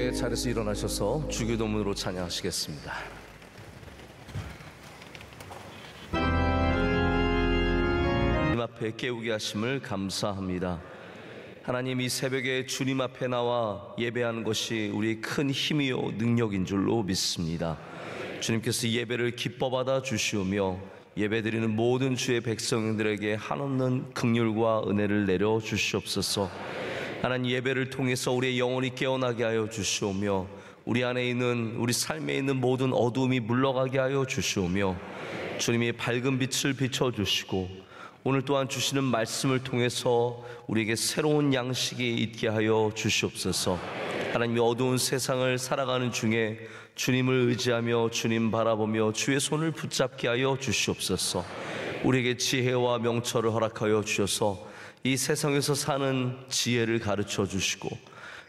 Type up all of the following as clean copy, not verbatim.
함께 자리에서 일어나셔서 주기도문으로 찬양하시겠습니다. 주님 앞에 깨우게 하심을 감사합니다. 하나님, 이 새벽에 주님 앞에 나와 예배하는 것이 우리의 큰 힘이요 능력인 줄로 믿습니다. 주님께서 예배를 기뻐 받아 주시오며 예배드리는 모든 주의 백성들에게 한없는 긍휼과 은혜를 내려 주시옵소서. 하나님, 예배를 통해서 우리의 영혼이 깨어나게 하여 주시오며 우리 안에 있는, 우리 삶에 있는 모든 어두움이 물러가게 하여 주시오며 주님이 밝은 빛을 비춰주시고 오늘 또한 주시는 말씀을 통해서 우리에게 새로운 양식이 있게 하여 주시옵소서. 하나님이 어두운 세상을 살아가는 중에 주님을 의지하며 주님 바라보며 주의 손을 붙잡게 하여 주시옵소서. 우리에게 지혜와 명철을 허락하여 주셔서 이 세상에서 사는 지혜를 가르쳐 주시고,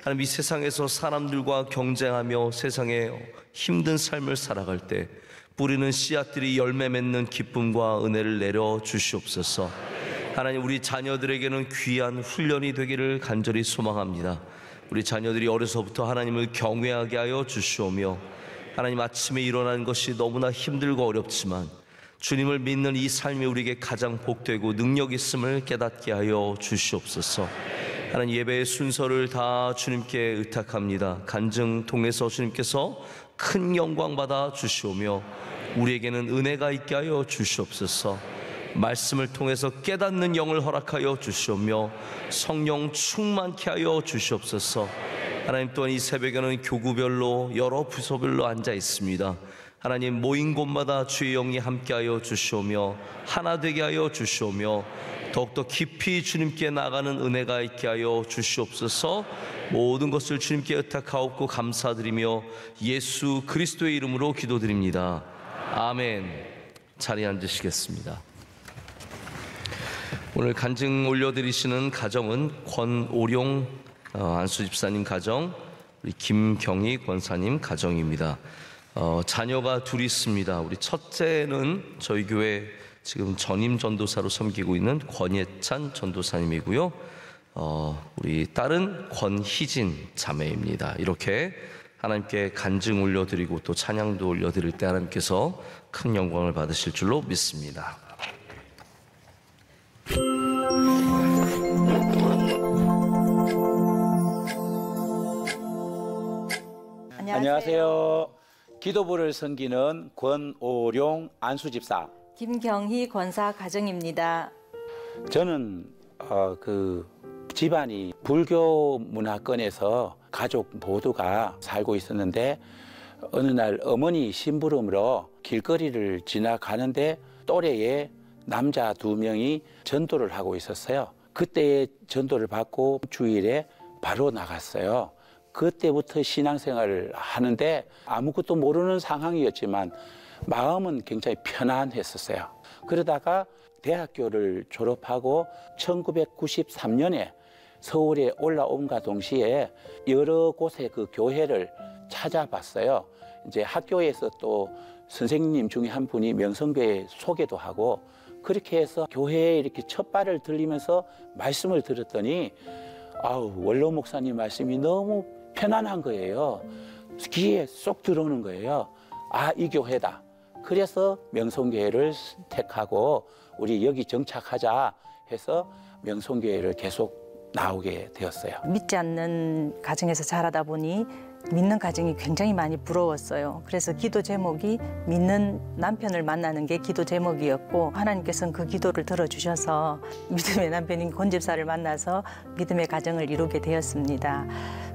하나님, 이 세상에서 사람들과 경쟁하며 세상에 힘든 삶을 살아갈 때 뿌리는 씨앗들이 열매 맺는 기쁨과 은혜를 내려 주시옵소서. 하나님, 우리 자녀들에게는 귀한 훈련이 되기를 간절히 소망합니다. 우리 자녀들이 어려서부터 하나님을 경외하게 하여 주시오며 하나님, 아침에 일어나는 것이 너무나 힘들고 어렵지만 주님을 믿는 이 삶이 우리에게 가장 복되고 능력 있음을 깨닫게 하여 주시옵소서. 하나님, 예배의 순서를 다 주님께 의탁합니다. 간증 통해서 주님께서 큰 영광 받아 주시오며 우리에게는 은혜가 있게 하여 주시옵소서. 말씀을 통해서 깨닫는 영을 허락하여 주시오며 성령 충만케 하여 주시옵소서. 하나님, 또한 이 새벽에는 교구별로 여러 부서별로 앉아 있습니다. 하나님, 모인 곳마다 주의 영이 함께하여 주시오며 하나 되게 하여 주시오며 더욱더 깊이 주님께 나가는 은혜가 있게 하여 주시옵소서. 모든 것을 주님께 의탁하옵고 감사드리며 예수 그리스도의 이름으로 기도드립니다. 아멘. 자리에 앉으시겠습니다. 오늘 간증 올려드리시는 가정은 권오룡 안수집사님 가정, 우리 김경희 권사님 가정입니다. 자녀가 둘이 있습니다. 우리 첫째는 저희 교회 지금 전임 전도사로 섬기고 있는 권예찬 전도사님이고요. 우리 딸은 권희진 자매입니다. 이렇게 하나님께 간증 올려드리고 또 찬양도 올려드릴 때 하나님께서 큰 영광을 받으실 줄로 믿습니다. 안녕하세요. 기도부를 섬기는 권오룡 안수집사, 김경희 권사 가정입니다. 저는 집안이 불교 문화권에서 가족 모두가 살고 있었는데 어느 날 어머니 심부름으로 길거리를 지나가는데 또래의 남자 2명이 전도를 하고 있었어요. 그때 전도를 받고 주일에 바로 나갔어요. 그때부터 신앙생활을 하는데 아무것도 모르는 상황이었지만 마음은 굉장히 편안했었어요. 그러다가 대학교를 졸업하고 1993년에 서울에 올라옴과 동시에 여러 곳의 그 교회를 찾아봤어요. 이제 학교에서 또 선생님 중에 한 분이 명성교회 소개도 하고 그렇게 해서 교회에 이렇게 첫 발을 들리면서 말씀을 들었더니 원로 목사님 말씀이 너무 편안한 거예요. 귀에 쏙 들어오는 거예요. 이 교회다. 그래서 명성교회를 택하고 우리 여기 정착하자 해서 명성교회를 계속 나오게 되었어요. 믿지 않는 가정에서 자라다 보니 믿는 가정이 굉장히 많이 부러웠어요. 그래서 기도 제목이 믿는 남편을 만나는 게 기도 제목이었고 하나님께서는 그 기도를 들어주셔서 믿음의 남편인 권집사를 만나서 믿음의 가정을 이루게 되었습니다.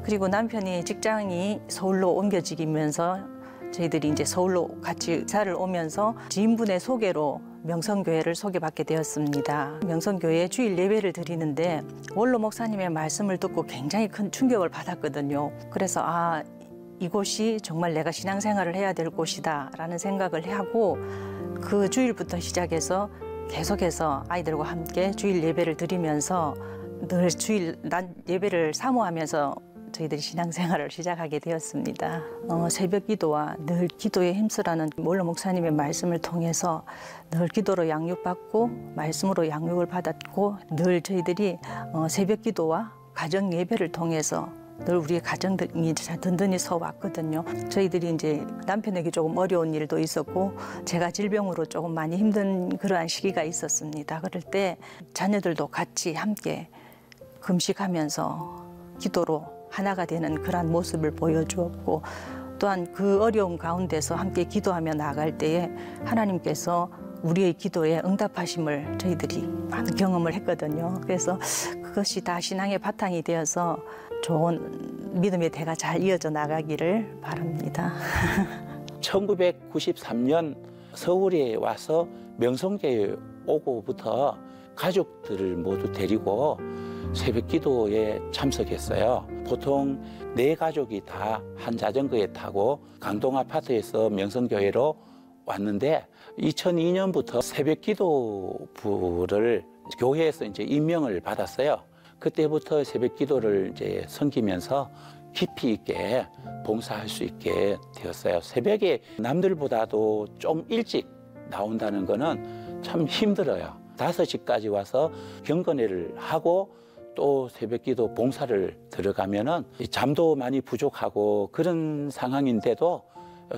그리고 남편이 직장이 서울로 옮겨지면서 저희들이 이제 서울로 같이 이사를 오면서 지인분의 소개로 명성교회를 소개받게 되었습니다. 명성교회에 주일 예배를 드리는데 원로 목사님의 말씀을 듣고 굉장히 큰 충격을 받았거든요. 그래서 이곳이 정말 내가 신앙생활을 해야 될 곳이다 라는 생각을 하고 그 주일부터 시작해서 계속해서 아이들과 함께 주일 예배를 드리면서 늘 주일 낮 예배를 사모하면서 저희들이 신앙생활을 시작하게 되었습니다. 새벽 기도와 늘 기도에 힘쓰라는 원로 목사님의 말씀을 통해서 늘 기도로 양육받고 말씀으로 양육을 받았고 늘 저희들이 새벽 기도와 가정 예배를 통해서 늘 우리의 가정이 든든히 서왔거든요. 저희들이 이제 남편에게 조금 어려운 일도 있었고 제가 질병으로 조금 많이 힘든 그러한 시기가 있었습니다. 그럴 때 자녀들도 같이 함께 금식하면서 기도로 하나가 되는 그러한 모습을 보여주었고 또한 그 어려운 가운데서 함께 기도하며 나아갈 때에 하나님께서 우리의 기도에 응답하심을 저희들이 많은 경험을 했거든요. 그래서 그것이 다 신앙의 바탕이 되어서 좋은 믿음의 대가 잘 이어져 나가기를 바랍니다. 1993년 서울에 와서 명성교회 오고부터 가족들을 모두 데리고 새벽 기도에 참석했어요. 보통 4가족이 다 한 자전거에 타고 강동 아파트에서 명성교회로 왔는데 2002년부터 새벽 기도부를 교회에서 이제 임명을 받았어요. 그때부터 새벽 기도를 이제 섬기면서 깊이 있게 봉사할 수 있게 되었어요. 새벽에 남들보다도 좀 일찍 나온다는 거는 참 힘들어요. 5시까지 와서 경건회를 하고 또 새벽 기도 봉사를 들어가면은 잠도 많이 부족하고 그런 상황인데도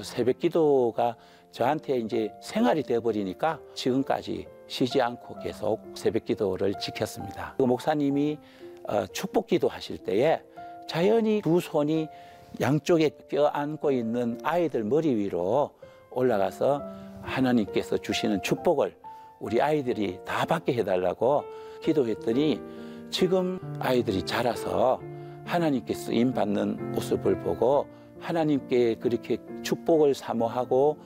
새벽 기도가 저한테 이제 생활이 되어버리니까 지금까지 쉬지 않고 계속 새벽 기도를 지켰습니다. 그 목사님이 축복 기도 하실 때에 자연히 두 손이 양쪽에 껴안고 있는 아이들 머리 위로 올라가서 하나님께서 주시는 축복을 우리 아이들이 다 받게 해달라고 기도했더니 지금 아이들이 자라서 하나님께 쓰임 받는 모습을 보고 하나님께 그렇게 축복을 사모하고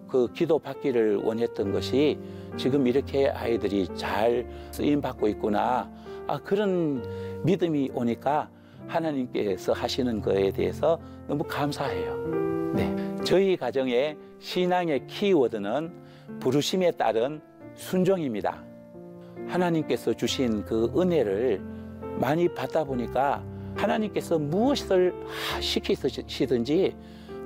그 기도 받기를 원했던 것이 지금 이렇게 아이들이 잘 쓰임 받고 있구나. 그런 믿음이 오니까 하나님께서 하시는 거에 대해서 너무 감사해요. 네, 저희 가정의 신앙의 키워드는 부르심에 따른 순종입니다. 하나님께서 주신 그 은혜를 많이 받다 보니까 하나님께서 무엇을 시키시든지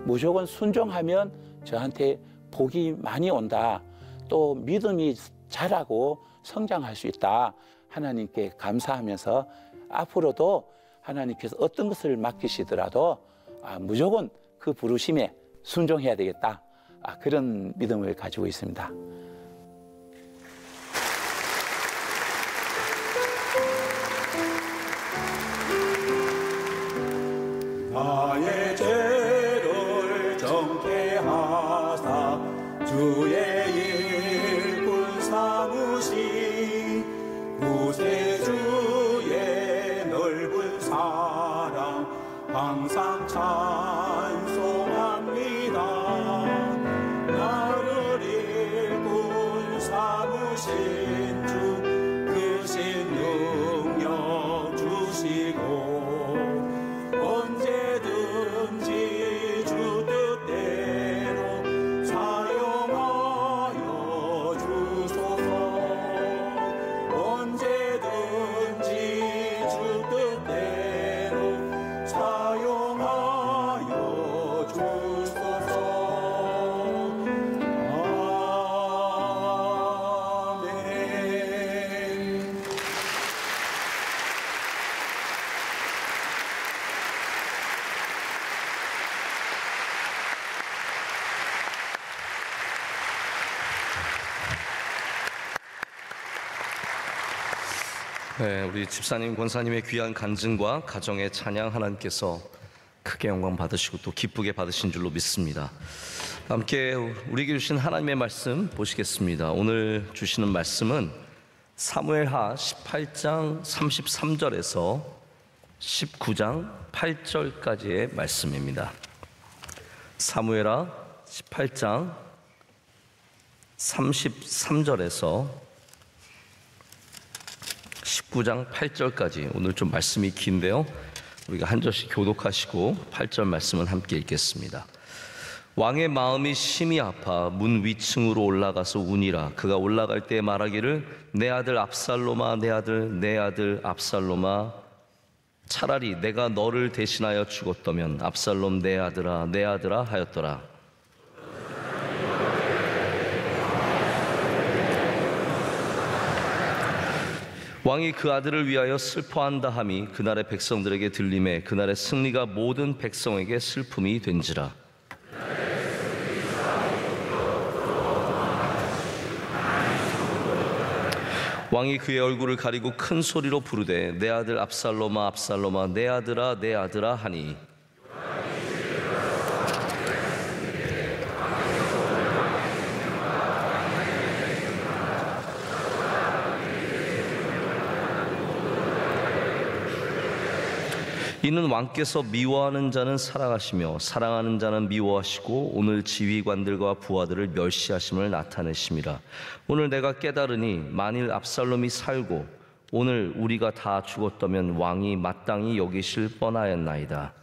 무조건 순종하면 저한테 복이 많이 온다. 또 믿음이 자라고 성장할 수 있다. 하나님께 감사하면서 앞으로도 하나님께서 어떤 것을 맡기시더라도 무조건 그 부르심에 순종해야 되겠다. 그런 믿음을 가지고 있습니다. 나의 죄를 정케하사 주의 일꾼 삼으시 구세주의 넓은 사랑 항상 찬송합니다. 나를 일꾼 삼으신 주 크신 능력 주시고 언제든지 주 뜻대로 사용하여 주소서. 언제든지 주 뜻대로 사용하여 주소서. 아멘. 네, 우리 집사님, 권사님의 귀한 간증과 가정의 찬양 하나님께서 크게 영광 받으시고 또 기쁘게 받으신 줄로 믿습니다. 함께 우리에게 주신 하나님의 말씀 보시겠습니다. 오늘 주시는 말씀은 사무엘하 18장 33절에서 19장 8절까지의 말씀입니다. 사무엘하 18장 33절에서 19장 8절까지 오늘 좀 말씀이 긴데요. 우리가 한 절씩 교독하시고 8절 말씀은 함께 읽겠습니다. 왕의 마음이 심히 아파 문 위층으로 올라가서 우니라. 그가 올라갈 때 말하기를 내 아들 압살롬아, 내 아들 압살롬아, 차라리 내가 너를 대신하여 죽었다면 압살롬 내 아들아 하였더라. 왕이 그 아들을 위하여 슬퍼한다 함이 그날의 백성들에게 들림에 그날의 승리가 모든 백성에게 슬픔이 된지라. 왕이 그의 얼굴을 가리고 큰 소리로 부르되 내 아들 압살롬아 압살롬아 내 아들아 내 아들아 하니 이는 왕께서 미워하는 자는 사랑하시며 사랑하는 자는 미워하시고 오늘 지휘관들과 부하들을 멸시하심을 나타내심이라. 오늘 내가 깨달으니 만일 압살롬이 살고 오늘 우리가 다 죽었다면 왕이 마땅히 여기실 뻔하였나이다.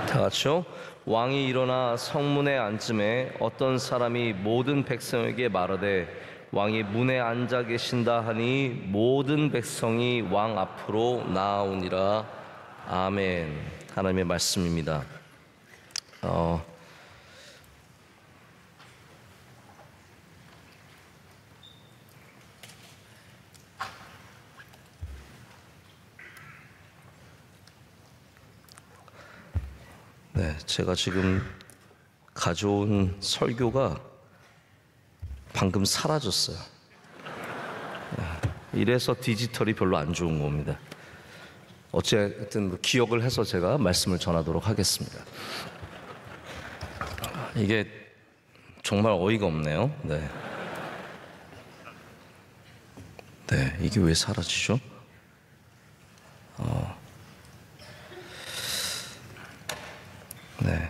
다 같이요. 왕이 일어나 성문에 앉음에 어떤 사람이 모든 백성에게 말하되 왕이 문에 앉아 계신다 하니 모든 백성이 왕 앞으로 나아오니라. 아멘. 하나님의 말씀입니다. 네, 제가 지금 가져온 설교가 방금 사라졌어요. 이래서 디지털이 별로 안 좋은 겁니다. 어쨌든 기억을 해서 제가 말씀을 전하도록 하겠습니다. 이게 정말 어이가 없네요. 네, 이게 왜 사라지죠? 네.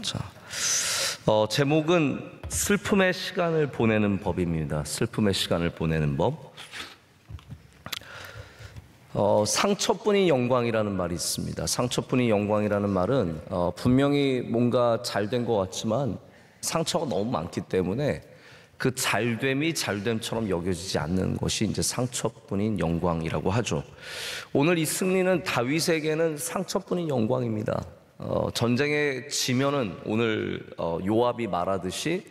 자, 제목은 슬픔의 시간을 보내는 법입니다. 슬픔의 시간을 보내는 법. 상처뿐이 영광이라는 말이 있습니다. 상처뿐이 영광이라는 말은 분명히 뭔가 잘된 것 같지만 상처가 너무 많기 때문에 그 잘됨이 잘됨처럼 여겨지지 않는 것이 이제 상처뿐인 영광이라고 하죠. 오늘 이 승리는 다윗에게는 상처뿐인 영광입니다. 전쟁에 지면은 오늘 요압이 말하듯이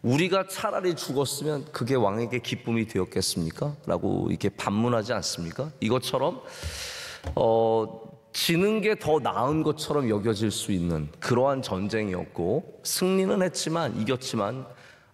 우리가 차라리 죽었으면 그게 왕에게 기쁨이 되었겠습니까? 라고 이렇게 반문하지 않습니까? 이것처럼 지는 게 더 나은 것처럼 여겨질 수 있는 그러한 전쟁이었고 승리는 했지만 이겼지만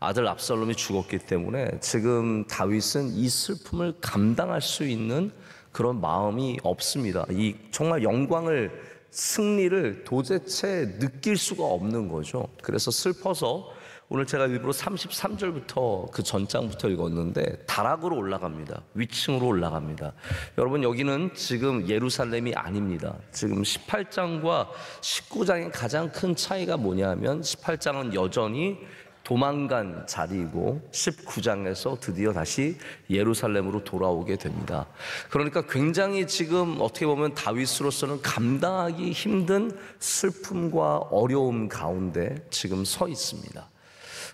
아들 압살롬이 죽었기 때문에 지금 다윗은 이 슬픔을 감당할 수 있는 그런 마음이 없습니다. 이 정말 영광을 승리를 도대체 느낄 수가 없는 거죠. 그래서 슬퍼서 오늘 제가 일부러 33절부터 그 전장부터 읽었는데 다락으로 올라갑니다. 위층으로 올라갑니다. 여러분 여기는 지금 예루살렘이 아닙니다. 지금 18장과 19장의 가장 큰 차이가 뭐냐면 18장은 여전히 도망간 자리이고 19장에서 드디어 다시 예루살렘으로 돌아오게 됩니다. 그러니까 굉장히 지금 어떻게 보면 다윗으로서는 감당하기 힘든 슬픔과 어려움 가운데 지금 서 있습니다.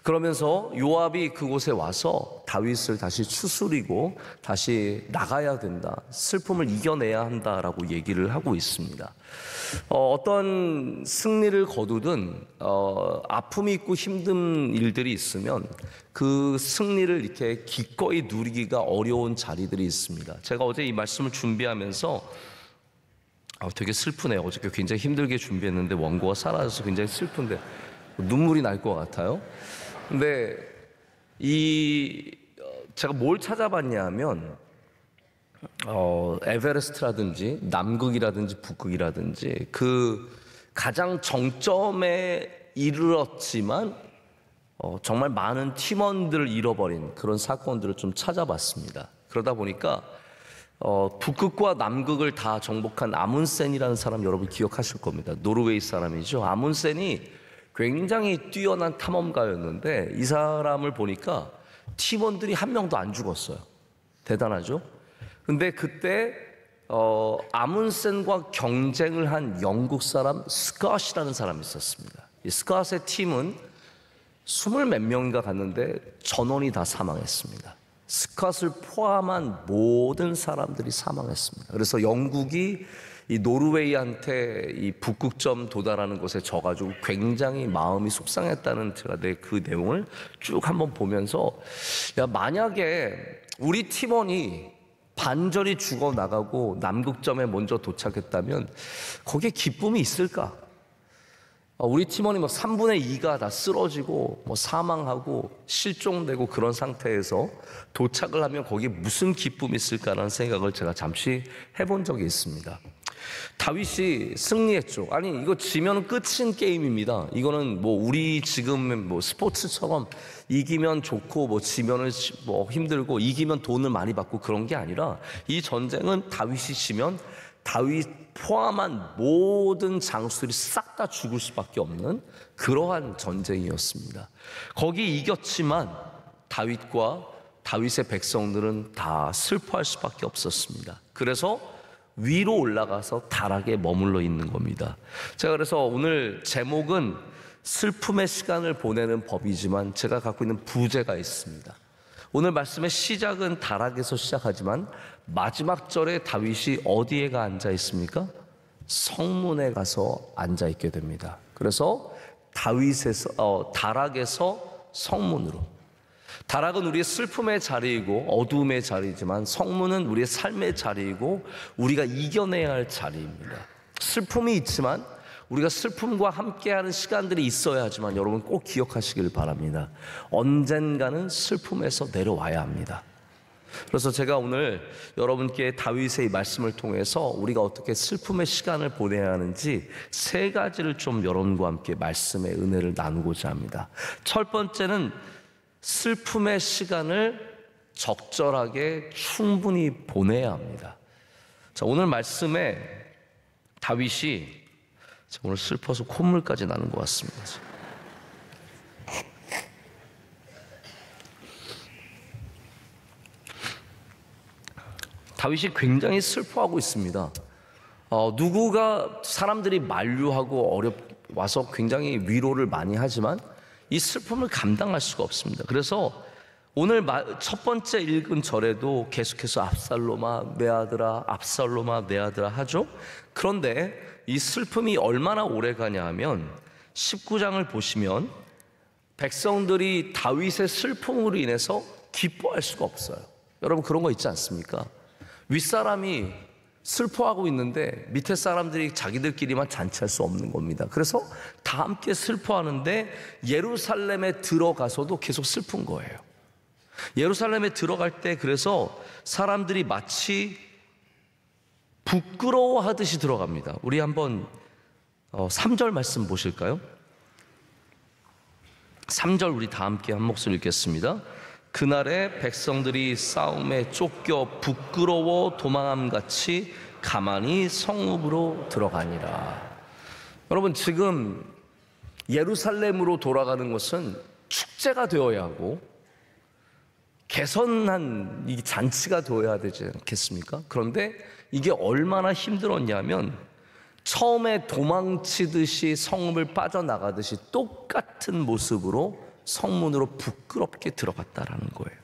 그러면서 요압이 그곳에 와서 다윗을 다시 추스리고 다시 나가야 된다, 슬픔을 이겨내야 한다라고 얘기를 하고 있습니다. 어떤 승리를 거두든 아픔이 있고 힘든 일들이 있으면 그 승리를 이렇게 기꺼이 누리기가 어려운 자리들이 있습니다. 제가 어제 이 말씀을 준비하면서 되게 슬프네요. 어저께 굉장히 힘들게 준비했는데 원고가 사라져서 굉장히 슬픈데 눈물이 날 것 같아요. 근데 제가 뭘 찾아봤냐 하면 에베레스트라든지 남극이라든지 북극이라든지 그 가장 정점에 이르렀지만 정말 많은 팀원들을 잃어버린 그런 사건들을 좀 찾아봤습니다. 그러다 보니까 북극과 남극을 다 정복한 아문센이라는 사람 여러분 기억하실 겁니다. 노르웨이 사람이죠. 아문센이 굉장히 뛰어난 탐험가였는데 이 사람을 보니까 팀원들이 한 명도 안 죽었어요. 대단하죠? 근데 그때 아문센과 경쟁을 한 영국 사람 스캇이라는 사람이 있었습니다. 이 스캇의 팀은 20몇 명인가 갔는데 전원이 다 사망했습니다. 스캇을 포함한 모든 사람들이 사망했습니다. 그래서 영국이 이 노르웨이한테 이 북극점 도달하는 것에 져가지고 굉장히 마음이 속상했다는 제가 그 내용을 쭉 한번 보면서, 야, 만약에 우리 팀원이 반절이 죽어나가고 남극점에 먼저 도착했다면 거기에 기쁨이 있을까? 우리 팀원이 뭐 3분의 2가 다 쓰러지고 뭐 사망하고 실종되고 그런 상태에서 도착을 하면 거기에 무슨 기쁨이 있을까라는 생각을 제가 잠시 해본 적이 있습니다. 다윗이 승리했죠. 아니, 이거 지면 끝인 게임입니다. 이거는 뭐 우리 지금 뭐 스포츠처럼 이기면 좋고 뭐 지면은 뭐 힘들고 이기면 돈을 많이 받고 그런 게 아니라, 이 전쟁은 다윗이 지면 다윗 포함한 모든 장수들이 싹 다 죽을 수밖에 없는 그러한 전쟁이었습니다. 거기 이겼지만 다윗과 다윗의 백성들은 다 슬퍼할 수밖에 없었습니다. 그래서 위로 올라가서 다락에 머물러 있는 겁니다. 제가 그래서 오늘 제목은 슬픔의 시간을 보내는 법이지만 제가 갖고 있는 부제가 있습니다. 오늘 말씀의 시작은 다락에서 시작하지만 마지막 절에 다윗이 어디에가 앉아 있습니까? 성문에 가서 앉아 있게 됩니다. 그래서 다락에서 성문으로. 다락은 우리의 슬픔의 자리이고 어두움의 자리이지만 성문은 우리의 삶의 자리이고 우리가 이겨내야 할 자리입니다. 슬픔이 있지만 우리가 슬픔과 함께하는 시간들이 있어야 하지만 여러분 꼭 기억하시길 바랍니다. 언젠가는 슬픔에서 내려와야 합니다. 그래서 제가 오늘 여러분께 다윗의 이 말씀을 통해서 우리가 어떻게 슬픔의 시간을 보내야 하는지 3가지를 좀 여러분과 함께 말씀의 은혜를 나누고자 합니다. 첫 번째는 슬픔의 시간을 적절하게 충분히 보내야 합니다. 자, 오늘 말씀에 다윗이, 오늘 슬퍼서 콧물까지 나는 것 같습니다. 다윗이 굉장히 슬퍼하고 있습니다. 누구가 사람들이 만류하고 와서 굉장히 위로를 많이 하지만 이 슬픔을 감당할 수가 없습니다. 그래서 오늘 첫 번째 읽은 절에도 계속해서 압살롬아 내 아들아, 압살롬아 내 아들아 하죠. 그런데 이 슬픔이 얼마나 오래 가냐 하면 19장을 보시면 백성들이 다윗의 슬픔으로 인해서 기뻐할 수가 없어요. 여러분 그런 거 있지 않습니까? 윗사람이 슬퍼하고 있는데 밑에 사람들이 자기들끼리만 잔치할 수 없는 겁니다. 그래서 다 함께 슬퍼하는데 예루살렘에 들어가서도 계속 슬픈 거예요. 예루살렘에 들어갈 때 그래서 사람들이 마치 부끄러워하듯이 들어갑니다. 우리 한번 3절 말씀 보실까요? 3절 우리 다 함께 한 목소리 읽겠습니다. 그날에 백성들이 싸움에 쫓겨 부끄러워 도망함같이 가만히 성읍으로 들어가니라. 여러분 지금 예루살렘으로 돌아가는 것은 축제가 되어야 하고 개선한 이 잔치가 되어야 되지 않겠습니까? 그런데 이게 얼마나 힘들었냐면 처음에 도망치듯이 성읍을 빠져나가듯이 똑같은 모습으로 성문으로 부끄럽게 들어갔다라는 거예요.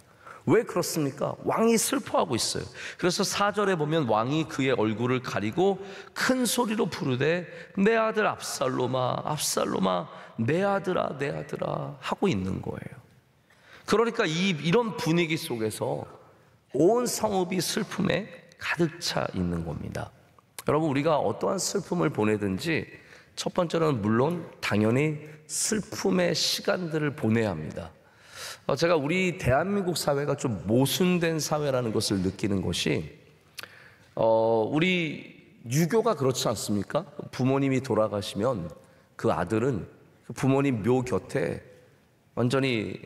왜 그렇습니까? 왕이 슬퍼하고 있어요. 그래서 4절에 보면 왕이 그의 얼굴을 가리고 큰 소리로 부르되 내 아들 압살롬아 압살롬아 내 아들아 내 아들아 하고 있는 거예요. 그러니까 이런 분위기 속에서 온 성읍이 슬픔에 가득 차 있는 겁니다. 여러분 우리가 어떠한 슬픔을 보내든지 첫 번째로는 물론 당연히 슬픔의 시간들을 보내야 합니다. 제가 우리 대한민국 사회가 좀 모순된 사회라는 것을 느끼는 것이 우리 유교가 그렇지 않습니까? 부모님이 돌아가시면 그 아들은 부모님 묘 곁에 완전히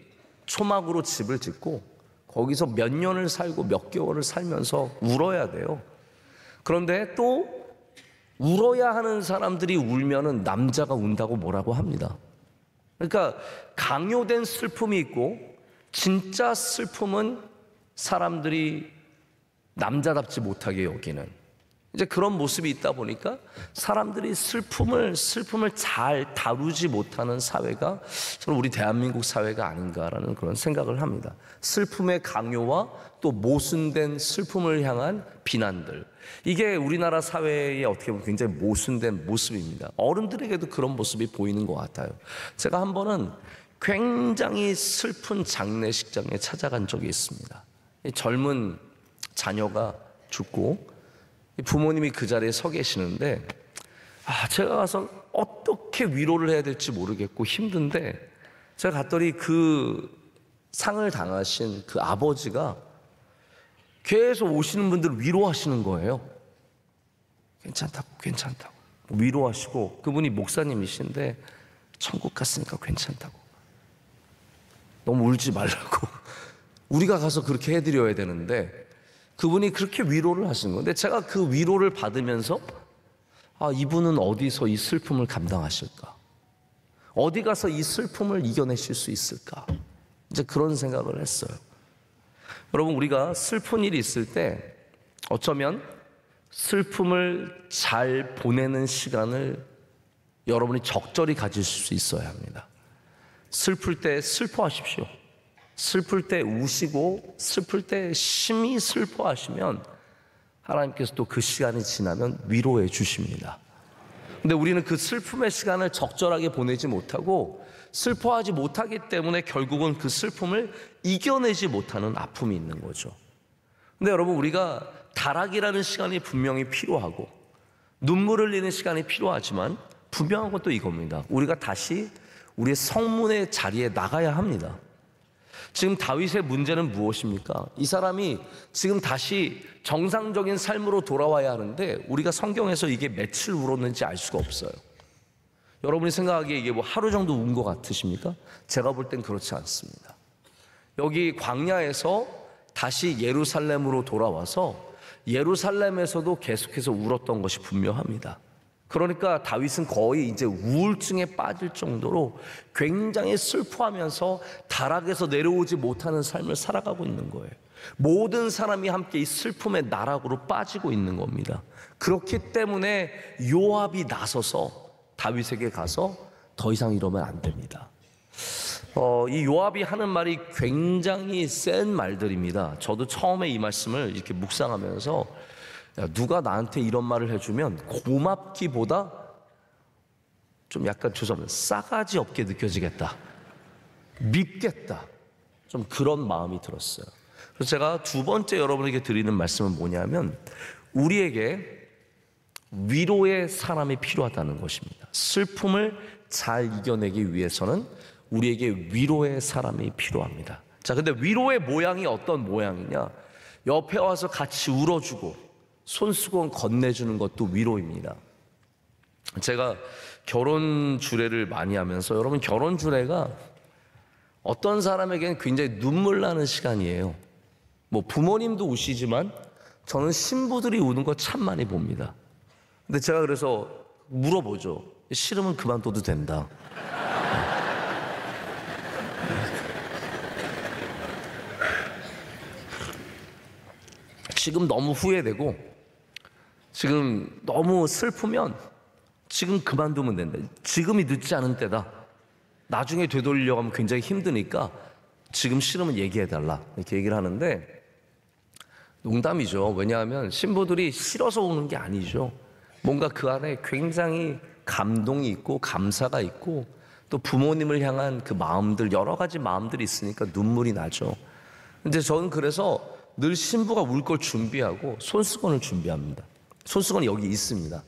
초막으로 집을 짓고 거기서 몇 년을 살고 몇 개월을 살면서 울어야 돼요. 그런데 또 울어야 하는 사람들이 울면은 남자가 운다고 뭐라고 합니다. 그러니까 강요된 슬픔이 있고 진짜 슬픔은 사람들이 남자답지 못하게 여기는 이제 그런 모습이 있다 보니까 사람들이 슬픔을 잘 다루지 못하는 사회가 저는 우리 대한민국 사회가 아닌가라는 그런 생각을 합니다. 슬픔의 강요와 또 모순된 슬픔을 향한 비난들, 이게 우리나라 사회에 어떻게 보면 굉장히 모순된 모습입니다. 어른들에게도 그런 모습이 보이는 것 같아요. 제가 한 번은 굉장히 슬픈 장례식장에 찾아간 적이 있습니다. 젊은 자녀가 죽고 부모님이 그 자리에 서 계시는데 제가 가서 어떻게 위로를 해야 될지 모르겠고 힘든데, 제가 갔더니 그 상을 당하신 그 아버지가 계속 오시는 분들을 위로하시는 거예요. 괜찮다고 위로하시고, 그분이 목사님이신데 천국 갔으니까 괜찮다고, 너무 울지 말라고 우리가 가서 그렇게 해드려야 되는데 그분이 그렇게 위로를 하시는 건데, 제가 그 위로를 받으면서 이분은 어디서 이 슬픔을 감당하실까? 어디 가서 이 슬픔을 이겨내실 수 있을까? 이제 그런 생각을 했어요. 여러분, 우리가 슬픈 일이 있을 때 어쩌면 슬픔을 잘 보내는 시간을 여러분이 적절히 가질 수 있어야 합니다. 슬플 때 슬퍼하십시오. 슬플 때 우시고, 슬플 때 심히 슬퍼하시면 하나님께서 또 그 시간이 지나면 위로해 주십니다. 근데 우리는 그 슬픔의 시간을 적절하게 보내지 못하고 슬퍼하지 못하기 때문에 결국은 그 슬픔을 이겨내지 못하는 아픔이 있는 거죠. 근데 여러분, 우리가 다락이라는 시간이 분명히 필요하고 눈물을 흘리는 시간이 필요하지만 분명한 것도 이겁니다. 우리가 다시 우리의 성문의 자리에 나가야 합니다. 지금 다윗의 문제는 무엇입니까? 이 사람이 지금 다시 정상적인 삶으로 돌아와야 하는데 우리가 성경에서 이게 며칠 울었는지 알 수가 없어요. 여러분이 생각하기에 이게 뭐 하루 정도 운 것 같으십니까? 제가 볼 땐 그렇지 않습니다. 여기 광야에서 다시 예루살렘으로 돌아와서 예루살렘에서도 계속해서 울었던 것이 분명합니다. 그러니까 다윗은 거의 이제 우울증에 빠질 정도로 굉장히 슬퍼하면서 다락에서 내려오지 못하는 삶을 살아가고 있는 거예요. 모든 사람이 함께 이 슬픔의 나락으로 빠지고 있는 겁니다. 그렇기 때문에 요압이 나서서 다윗에게 가서 더 이상 이러면 안 됩니다. 이 요압이 하는 말이 굉장히 센 말들입니다. 저도 처음에 이 말씀을 이렇게 묵상하면서 누가 나한테 이런 말을 해주면 고맙기보다 좀 약간 죄송합니다, 싸가지 없게 느껴지겠다, 밉겠다, 좀 그런 마음이 들었어요. 그래서 제가 두 번째 여러분에게 드리는 말씀은 뭐냐면 우리에게 위로의 사람이 필요하다는 것입니다. 슬픔을 잘 이겨내기 위해서는 우리에게 위로의 사람이 필요합니다. 자, 근데 위로의 모양이 어떤 모양이냐? 옆에 와서 같이 울어주고 손수건 건네주는 것도 위로입니다. 제가 결혼 주례를 많이 하면서, 여러분, 결혼 주례가 어떤 사람에게는 굉장히 눈물 나는 시간이에요. 뭐 부모님도 우시지만 저는 신부들이 우는 거 참 많이 봅니다. 근데 제가 그래서 물어보죠. 싫으면 그만둬도 된다. 지금 너무 후회되고 지금 너무 슬프면 지금 그만두면 된다. 지금이 늦지 않은 때다. 나중에 되돌리려고 하면 굉장히 힘드니까 지금 싫으면 얘기해달라, 이렇게 얘기를 하는데 농담이죠. 왜냐하면 신부들이 싫어서 오는 게 아니죠. 뭔가 그 안에 굉장히 감동이 있고 감사가 있고 또 부모님을 향한 그 마음들, 여러 가지 마음들이 있으니까 눈물이 나죠. 근데 저는 그래서 늘 신부가 울 걸 준비하고 손수건을 준비합니다. 손수건이 여기 있습니다.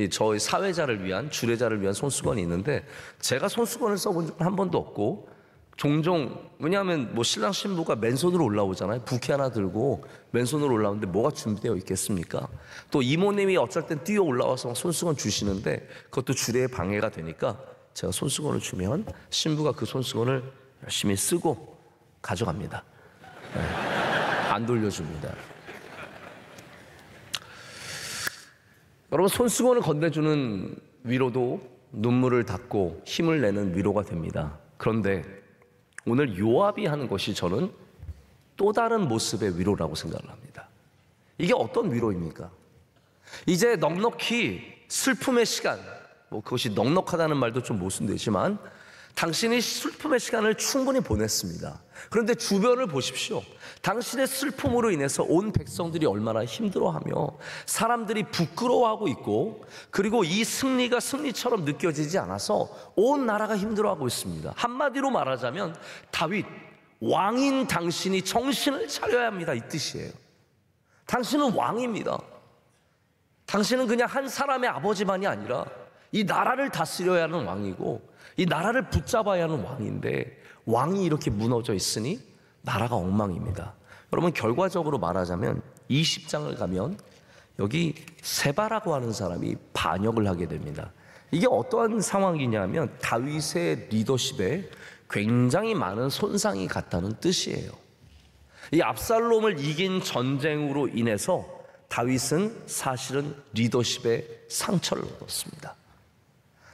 저희 사회자를 위한, 주례자를 위한 손수건이 있는데 제가 손수건을 써본 적은 한 번도 없고, 종종, 왜냐하면 뭐 신랑 신부가 맨손으로 올라오잖아요. 부케 하나 들고 맨손으로 올라오는데 뭐가 준비되어 있겠습니까? 또 이모님이 어쩔 땐 뛰어 올라와서 손수건 주시는데 그것도 주례에 방해가 되니까 제가 손수건을 주면 신부가 그 손수건을 열심히 쓰고 가져갑니다. 안 돌려줍니다. 여러분, 손수건을 건네주는 위로도 눈물을 닦고 힘을 내는 위로가 됩니다. 그런데 오늘 요압이 하는 것이 저는 또 다른 모습의 위로라고 생각을 합니다. 이게 어떤 위로입니까? 이제 넉넉히 슬픔의 시간, 그것이 넉넉하다는 말도 좀 모순되지만 당신이 슬픔의 시간을 충분히 보냈습니다. 그런데 주변을 보십시오. 당신의 슬픔으로 인해서 온 백성들이 얼마나 힘들어하며 사람들이 부끄러워하고 있고, 그리고 이 승리가 승리처럼 느껴지지 않아서 온 나라가 힘들어하고 있습니다. 한마디로 말하자면 다윗, 왕인 당신이 정신을 차려야 합니다, 이 뜻이에요. 당신은 왕입니다. 당신은 그냥 한 사람의 아버지만이 아니라 이 나라를 다스려야 하는 왕이고, 이 나라를 붙잡아야 하는 왕인데, 왕이 이렇게 무너져 있으니 나라가 엉망입니다. 여러분, 결과적으로 말하자면 20장을 가면 여기 세바라고 하는 사람이 반역을 하게 됩니다. 이게 어떠한 상황이냐면 다윗의 리더십에 굉장히 많은 손상이 갔다는 뜻이에요. 이 압살롬을 이긴 전쟁으로 인해서 다윗은 사실은 리더십에 상처를 얻었습니다.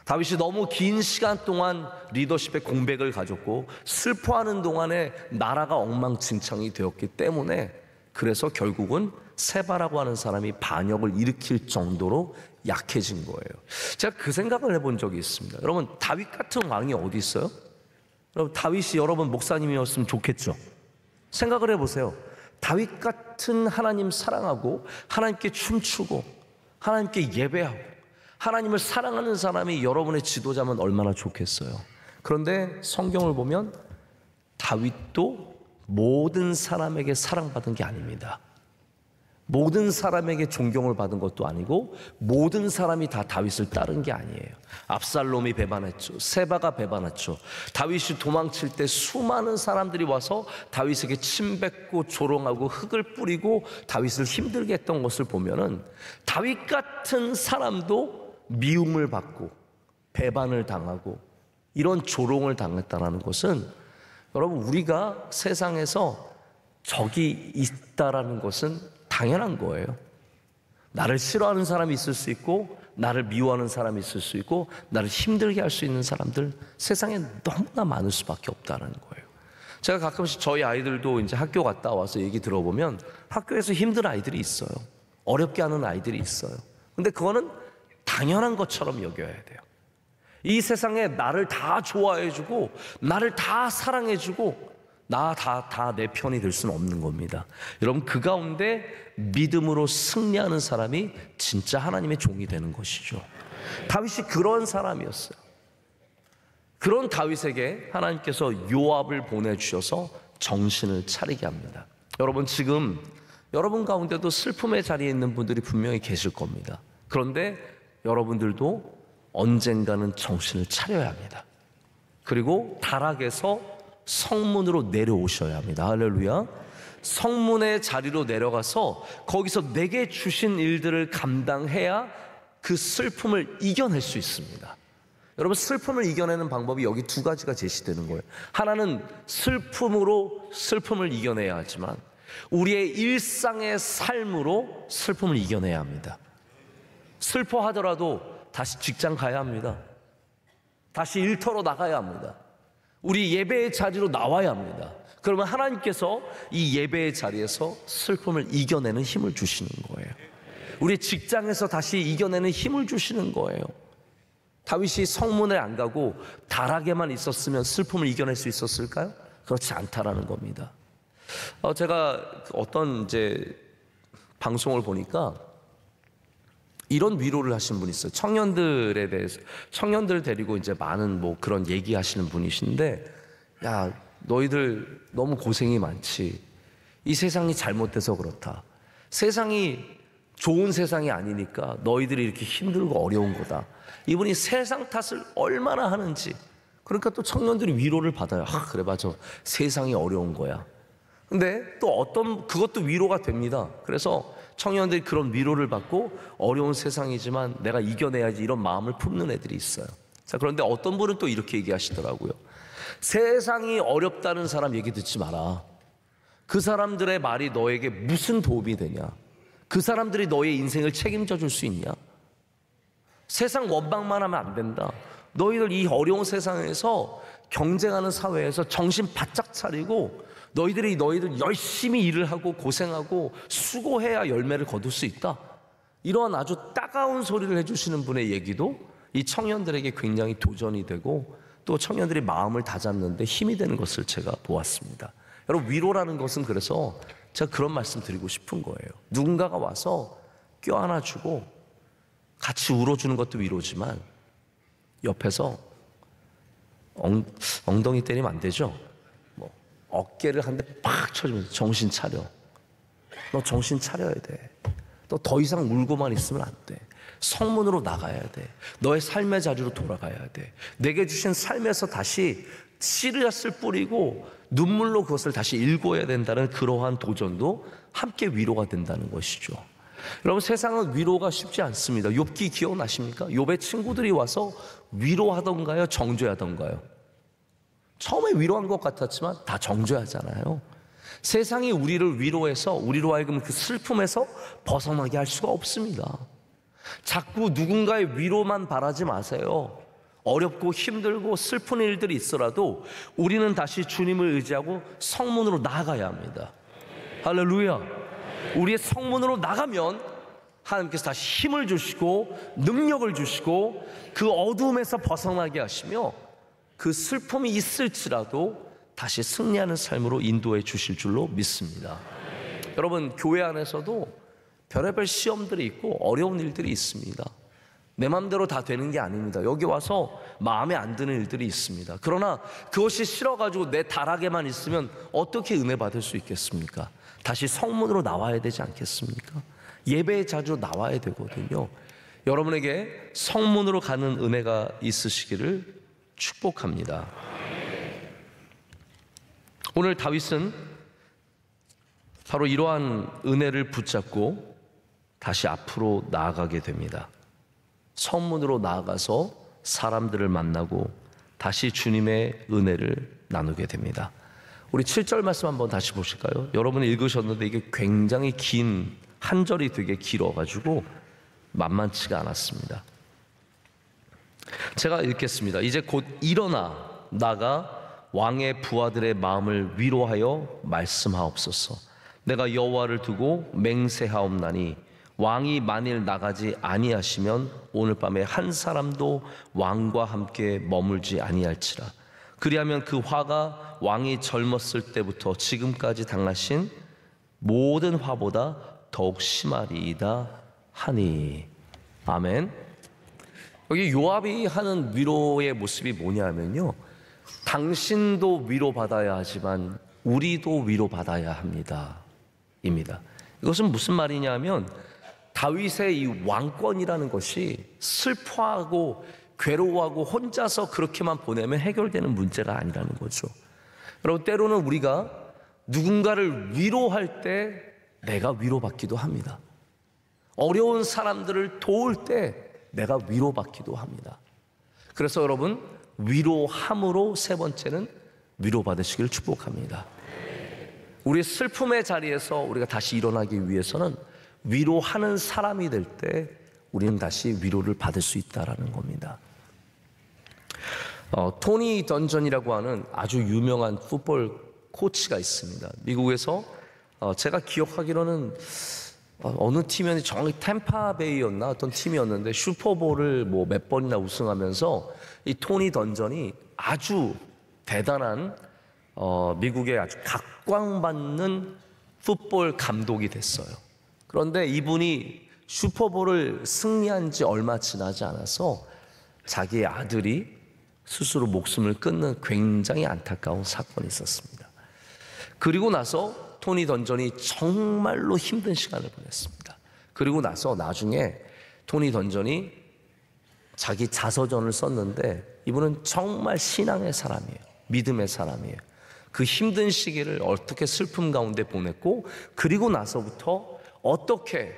다윗이 너무 긴 시간 동안 리더십의 공백을 가졌고 슬퍼하는 동안에 나라가 엉망진창이 되었기 때문에, 그래서 결국은 세바라고 하는 사람이 반역을 일으킬 정도로 약해진 거예요. 제가 그 생각을 해본 적이 있습니다. 여러분, 다윗 같은 왕이 어디 있어요? 여러분, 다윗이 여러분 목사님이었으면 좋겠죠? 생각을 해보세요. 다윗 같은 하나님 사랑하고 하나님께 춤추고 하나님께 예배하고 하나님을 사랑하는 사람이 여러분의 지도자면 얼마나 좋겠어요. 그런데 성경을 보면 다윗도 모든 사람에게 사랑받은 게 아닙니다. 모든 사람에게 존경을 받은 것도 아니고 모든 사람이 다 다윗을 따른 게 아니에요. 압살롬이 배반했죠. 세바가 배반했죠. 다윗이 도망칠 때 수많은 사람들이 와서 다윗에게 침뱉고 조롱하고 흙을 뿌리고 다윗을 힘들게 했던 것을 보면은 다윗 같은 사람도 미움을 받고 배반을 당하고 이런 조롱을 당했다는 것은, 여러분, 우리가 세상에서 적이 있다라는 것은 당연한 거예요. 나를 싫어하는 사람이 있을 수 있고 나를 미워하는 사람이 있을 수 있고 나를 힘들게 할 수 있는 사람들 세상에 너무나 많을 수밖에 없다는 거예요. 제가 가끔씩 저희 아이들도 이제 학교 갔다 와서 얘기 들어보면 학교에서 힘든 아이들이 있어요. 어렵게 하는 아이들이 있어요. 근데 그거는 당연한 것처럼 여겨야 돼요. 이 세상에 나를 다 좋아해주고 나를 다 사랑해주고 나 다 내 편이 될 수는 없는 겁니다. 여러분, 그 가운데 믿음으로 승리하는 사람이 진짜 하나님의 종이 되는 것이죠. 다윗이 그런 사람이었어요. 그런 다윗에게 하나님께서 요압을 보내주셔서 정신을 차리게 합니다. 여러분, 지금 여러분 가운데도 슬픔의 자리에 있는 분들이 분명히 계실 겁니다. 그런데 여러분들도 언젠가는 정신을 차려야 합니다. 그리고 다락에서 성문으로 내려오셔야 합니다. 할렐루야. 성문의 자리로 내려가서 거기서 내게 주신 일들을 감당해야 그 슬픔을 이겨낼 수 있습니다. 여러분, 슬픔을 이겨내는 방법이 여기 두 가지가 제시되는 거예요. 하나는 슬픔으로 슬픔을 이겨내야 하지만 우리의 일상의 삶으로 슬픔을 이겨내야 합니다. 슬퍼하더라도 다시 직장 가야 합니다. 다시 일터로 나가야 합니다. 우리 예배의 자리로 나와야 합니다. 그러면 하나님께서 이 예배의 자리에서 슬픔을 이겨내는 힘을 주시는 거예요. 우리 직장에서 다시 이겨내는 힘을 주시는 거예요. 다윗이 성문에 안 가고 다락에만 있었으면 슬픔을 이겨낼 수 있었을까요? 그렇지 않다라는 겁니다. 제가 어떤 이제 방송을 보니까 이런 위로를 하신 분이 있어요. 청년들에 대해서, 청년들 데리고 이제 많은 뭐 그런 얘기하시는 분이신데, 야, 너희들 너무 고생이 많지. 이 세상이 잘못돼서 그렇다. 세상이 좋은 세상이 아니니까 너희들이 이렇게 힘들고 어려운 거다. 이분이 세상 탓을 얼마나 하는지. 그러니까 또 청년들이 위로를 받아요. 그래, 맞아. 세상이 어려운 거야. 근데 또 그것도 위로가 됩니다. 그래서 청년들이 그런 위로를 받고 어려운 세상이지만 내가 이겨내야지 이런 마음을 품는 애들이 있어요. 자, 그런데 어떤 분은 또 이렇게 얘기하시더라고요. 세상이 어렵다는 사람 얘기 듣지 마라. 그 사람들의 말이 너에게 무슨 도움이 되냐? 그 사람들이 너의 인생을 책임져 줄 수 있냐? 세상 원망만 하면 안 된다. 너희들 이 어려운 세상에서 경쟁하는 사회에서 정신 바짝 차리고 너희들 열심히 일을 하고 고생하고 수고해야 열매를 거둘 수 있다. 이런 아주 따가운 소리를 해주시는 분의 얘기도 이 청년들에게 굉장히 도전이 되고 또 청년들이 마음을 다잡는데 힘이 되는 것을 제가 보았습니다. 여러분, 위로라는 것은 그래서 제가 그런 말씀 드리고 싶은 거예요. 누군가가 와서 껴안아주고 같이 울어주는 것도 위로지만 옆에서 엉덩이 때리면 안 되죠. 뭐 어깨를 한 대 팍 쳐주면서 정신 차려. 너 정신 차려야 돼. 너 더 이상 울고만 있으면 안 돼. 성문으로 나가야 돼. 너의 삶의 자리로 돌아가야 돼. 내게 주신 삶에서 다시 씨앗을 뿌리고 눈물로 그것을 다시 일궈야 된다는 그러한 도전도 함께 위로가 된다는 것이죠. 여러분, 세상은 위로가 쉽지 않습니다. 욥기 기억나십니까? 욥의 친구들이 와서 위로하던가요? 정죄하던가요? 처음에 위로한 것 같았지만 다 정죄하잖아요. 세상이 우리를 위로해서 우리로 하여금 그 슬픔에서 벗어나게 할 수가 없습니다. 자꾸 누군가의 위로만 바라지 마세요. 어렵고 힘들고 슬픈 일들이 있더라도 우리는 다시 주님을 의지하고 성문으로 나아가야 합니다. 할렐루야. 우리의 성문으로 나가면 하나님께서 다시 힘을 주시고 능력을 주시고 그 어두움에서 벗어나게 하시며 그 슬픔이 있을지라도 다시 승리하는 삶으로 인도해 주실 줄로 믿습니다. 여러분, 교회 안에서도 별의별 시험들이 있고 어려운 일들이 있습니다. 내 마음대로 다 되는 게 아닙니다. 여기 와서 마음에 안 드는 일들이 있습니다. 그러나 그것이 싫어가지고 내 다락에만 있으면 어떻게 은혜 받을 수 있겠습니까? 다시 성문으로 나와야 되지 않겠습니까? 예배에 자주 나와야 되거든요. 여러분에게 성문으로 가는 은혜가 있으시기를 축복합니다. 오늘 다윗은 바로 이러한 은혜를 붙잡고 다시 앞으로 나아가게 됩니다. 성문으로 나아가서 사람들을 만나고 다시 주님의 은혜를 나누게 됩니다. 우리 7절 말씀 한번 다시 보실까요? 여러분이 읽으셨는데 이게 굉장히 긴 한 절이 되게 길어가지고 만만치가 않았습니다. 제가 읽겠습니다. 이제 곧 일어나 나가 왕의 부하들의 마음을 위로하여 말씀하옵소서. 내가 여호와를 두고 맹세하옵나니 왕이 만일 나가지 아니하시면 오늘 밤에 한 사람도 왕과 함께 머물지 아니할지라. 그리하면 그 화가 왕이 젊었을 때부터 지금까지 당하신 모든 화보다 더욱 심하리이다 하니. 아멘. 여기 요압이 하는 위로의 모습이 뭐냐면요, 당신도 위로받아야 하지만 우리도 위로받아야 합니다 입니다. 이것은 무슨 말이냐면 다윗의 이 왕권이라는 것이 슬퍼하고 괴로워하고 혼자서 그렇게만 보내면 해결되는 문제가 아니라는 거죠. 여러분, 때로는 우리가 누군가를 위로할 때 내가 위로받기도 합니다. 어려운 사람들을 도울 때 내가 위로받기도 합니다. 그래서 여러분, 위로함으로 세 번째는 위로받으시기를 축복합니다. 우리 슬픔의 자리에서 우리가 다시 일어나기 위해서는 위로하는 사람이 될 때 우리는 다시 위로를 받을 수 있다는 겁니다. 토니 던전이라고 하는 아주 유명한 풋볼 코치가 있습니다. 미국에서 제가 기억하기로는 어느 팀이었는지 정확히 템파베이였나 어떤 팀이었는데 슈퍼볼을 뭐 몇 번이나 우승하면서 이 토니 던전이 아주 대단한 미국의 아주 각광받는 풋볼 감독이 됐어요. 그런데 이분이 슈퍼볼을 승리한 지 얼마 지나지 않아서 자기의 아들이 스스로 목숨을 끊는 굉장히 안타까운 사건이 있었습니다. 그리고 나서 토니 던전이 정말로 힘든 시간을 보냈습니다. 그리고 나서 나중에 토니 던전이 자기 자서전을 썼는데 이분은 정말 신앙의 사람이에요. 믿음의 사람이에요. 그 힘든 시기를 어떻게 슬픔 가운데 보냈고, 그리고 나서부터 어떻게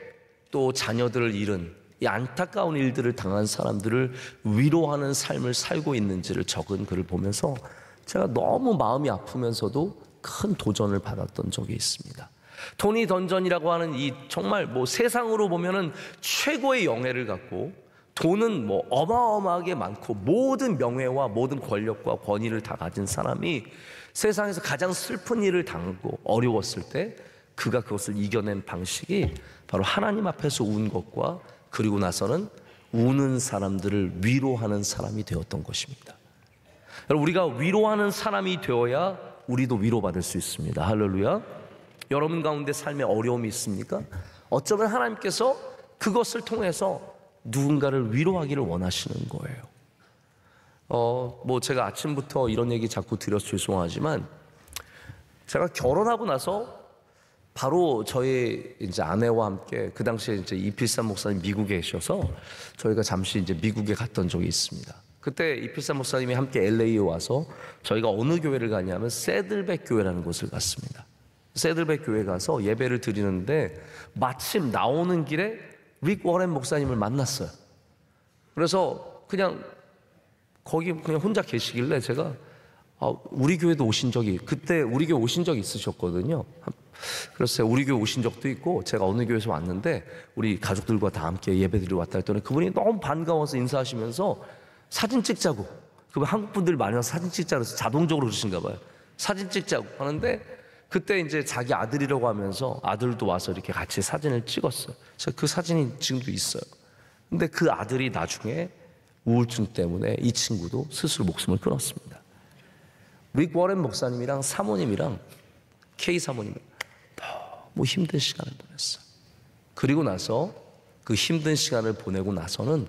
또 자녀들을 잃은 이 안타까운 일들을 당한 사람들을 위로하는 삶을 살고 있는지를 적은 글을 보면서 제가 너무 마음이 아프면서도 큰 도전을 받았던 적이 있습니다. 토니 던전이라고 하는 이 정말 뭐 세상으로 보면은 최고의 영예를 갖고 돈은 뭐 어마어마하게 많고 모든 명예와 모든 권력과 권위를 다 가진 사람이 세상에서 가장 슬픈 일을 당하고 어려웠을 때 그가 그것을 이겨낸 방식이 바로 하나님 앞에서 운 것과 그리고 나서는 우는 사람들을 위로하는 사람이 되었던 것입니다. 여러분, 우리가 위로하는 사람이 되어야 우리도 위로받을 수 있습니다. 할렐루야. 여러분 가운데 삶에 어려움이 있습니까? 어쩌면 하나님께서 그것을 통해서 누군가를 위로하기를 원하시는 거예요. 제가 아침부터 이런 얘기 자꾸 드려서 죄송하지만, 제가 결혼하고 나서 바로 저희 이제 아내와 함께, 그 당시에 이제 이필삼 목사님 미국에 계셔서 저희가 잠시 이제 미국에 갔던 적이 있습니다. 그때 이필삼 목사님이 함께 LA에 와서 저희가 어느 교회를 가냐면 새들백 교회라는 곳을 갔습니다. 새들백 교회 가서 예배를 드리는데 마침 나오는 길에 릭 워렌 목사님을 만났어요. 그래서 그냥 거기 그냥 혼자 계시길래 제가 우리 교회도 오신 적이, 그때 우리 교회 오신 적이 있으셨거든요. 그래서 우리 교회 오신 적도 있고 제가 어느 교회에서 왔는데 우리 가족들과 다 함께 예배드리러 왔다 했더니 그분이 너무 반가워서 인사하시면서 사진 찍자고, 그분 한국 분들 많이 와서 사진 찍자고 해서 자동적으로 그러신가 봐요. 사진 찍자고 하는데 그때 이제 자기 아들이라고 하면서 아들도 와서 이렇게 같이 사진을 찍었어요. 그래서 그 사진이 지금도 있어요. 근데 그 아들이 나중에 우울증 때문에 이 친구도 스스로 목숨을 끊었습니다. 릭 워렌 목사님이랑 사모님이랑 K 사모님이랑 너무 힘든 시간을 보냈어요. 그리고 나서 그 힘든 시간을 보내고 나서는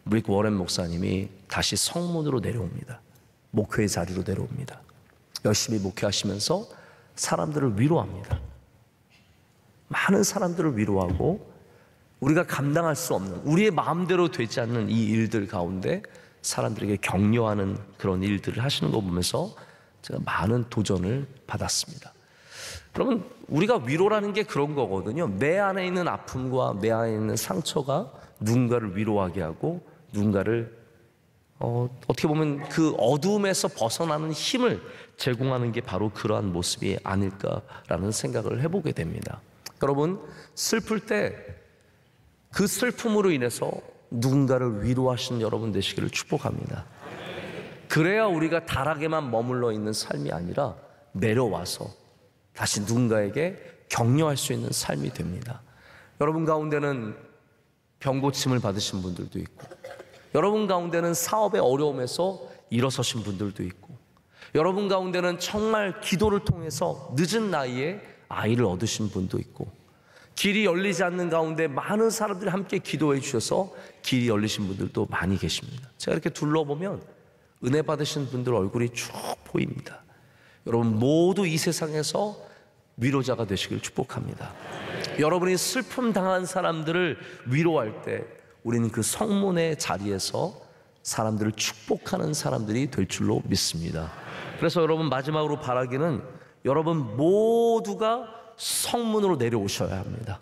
릭 워렌 목사님이 다시 성문으로 내려옵니다. 목회의 자리로 내려옵니다. 열심히 목회하시면서 사람들을 위로합니다. 많은 사람들을 위로하고 우리가 감당할 수 없는, 우리의 마음대로 되지 않는 이 일들 가운데 사람들에게 격려하는 그런 일들을 하시는 거 보면서 제가 많은 도전을 받았습니다. 그러면 우리가 위로라는 게 그런 거거든요. 내 안에 있는 아픔과 내 안에 있는 상처가 누군가를 위로하게 하고 누군가를 어떻게 보면 그 어둠에서 벗어나는 힘을 제공하는 게 바로 그러한 모습이 아닐까라는 생각을 해보게 됩니다. 여러분, 슬플 때 그 슬픔으로 인해서 누군가를 위로하시는 여러분 되시기를 축복합니다. 그래야 우리가 다락에만 머물러 있는 삶이 아니라 내려와서 다시 누군가에게 격려할 수 있는 삶이 됩니다. 여러분 가운데는 병고침을 받으신 분들도 있고, 여러분 가운데는 사업의 어려움에서 일어서신 분들도 있고, 여러분 가운데는 정말 기도를 통해서 늦은 나이에 아이를 얻으신 분도 있고, 길이 열리지 않는 가운데 많은 사람들이 함께 기도해 주셔서 길이 열리신 분들도 많이 계십니다. 제가 이렇게 둘러보면 은혜 받으신 분들 얼굴이 쭉 보입니다. 여러분 모두 이 세상에서 위로자가 되시길 축복합니다. 여러분이 슬픔 당한 사람들을 위로할 때 우리는 그 성문의 자리에서 사람들을 축복하는 사람들이 될 줄로 믿습니다. 그래서 여러분 마지막으로 바라기는 여러분 모두가 성문으로 내려오셔야 합니다.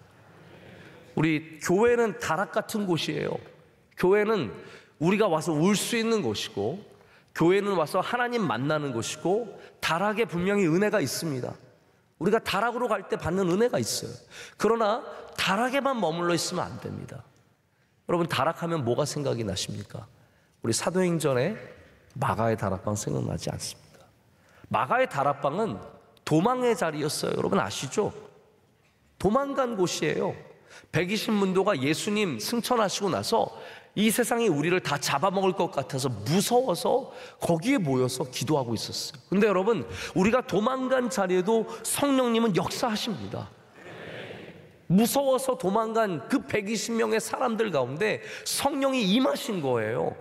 우리 교회는 다락 같은 곳이에요. 교회는 우리가 와서 울 수 있는 곳이고, 교회는 와서 하나님 만나는 곳이고, 다락에 분명히 은혜가 있습니다. 우리가 다락으로 갈 때 받는 은혜가 있어요. 그러나 다락에만 머물러 있으면 안 됩니다. 여러분 다락하면 뭐가 생각이 나십니까? 우리 사도행전에 마가의 다락방 생각나지 않습니까? 마가의 다락방은 도망의 자리였어요. 여러분 아시죠? 도망간 곳이에요. 120문도가 예수님 승천하시고 나서 이 세상이 우리를 다 잡아먹을 것 같아서 무서워서 거기에 모여서 기도하고 있었어요. 근데 여러분 우리가 도망간 자리에도 성령님은 역사하십니다. 무서워서 도망간 그 120명의 사람들 가운데 성령이 임하신 거예요.